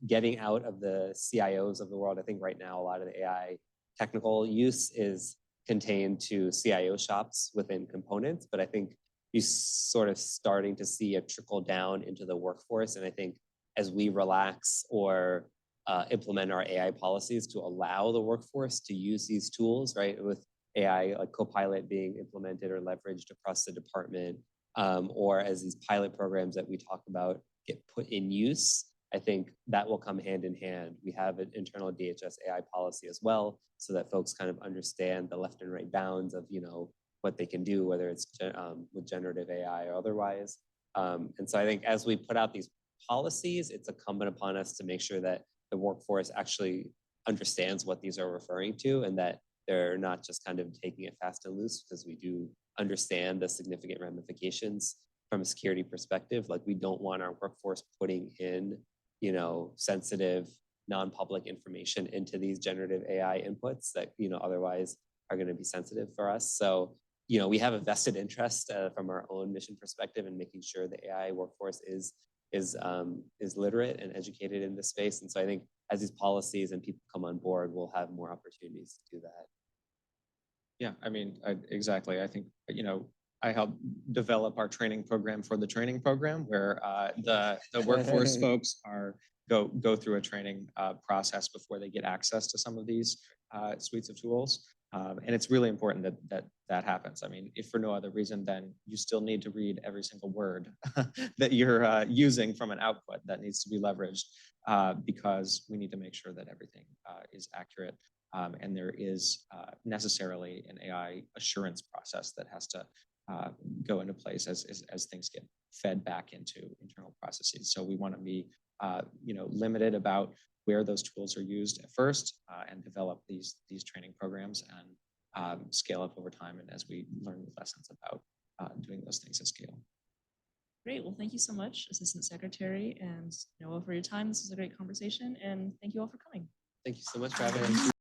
getting out of the CIOs of the world. I think right now a lot of the AI technical use is contained to CIO shops within components, but I think you're sort of starting to see a trickle down into the workforce. And I think as we relax or implement our AI policies to allow the workforce to use these tools, right, with AI like Copilot being implemented or leveraged across the department, or as these pilot programs that we talk about get put in use, I think that will come hand in hand. We have an internal DHS AI policy as well, so that folks kind of understand the left and right bounds of what they can do, whether it's with generative AI or otherwise. And so I think as we put out these policies, it's incumbent upon us to make sure that the workforce actually understands what these are referring to, and that they're not just kind of taking it fast and loose, because we do understand the significant ramifications from a security perspective. Like, we don't want our workforce putting in sensitive non-public information into these generative AI inputs that, otherwise are going to be sensitive for us. So, we have a vested interest from our own mission perspective in making sure the AI workforce is literate and educated in this space. And so I think as these policies and people come on board, we'll have more opportunities to do that. Yeah, I mean, exactly. I think, I helped develop our training program for the training program where the workforce folks go through a training process before they get access to some of these suites of tools. And it's really important that happens. I mean, if for no other reason, then you still need to read every single word that you're using from an output that needs to be leveraged because we need to make sure that everything is accurate. And there is necessarily an AI assurance process that has to go into place as things get fed back into internal processes. So we want to be limited about where those tools are used at first and develop these training programs and scale up over time and as we learn the lessons about doing those things at scale. Great. Well, thank you so much, Assistant Secretary and Noah, for your time. This was a great conversation, and thank you all for coming. Thank you so much for having us.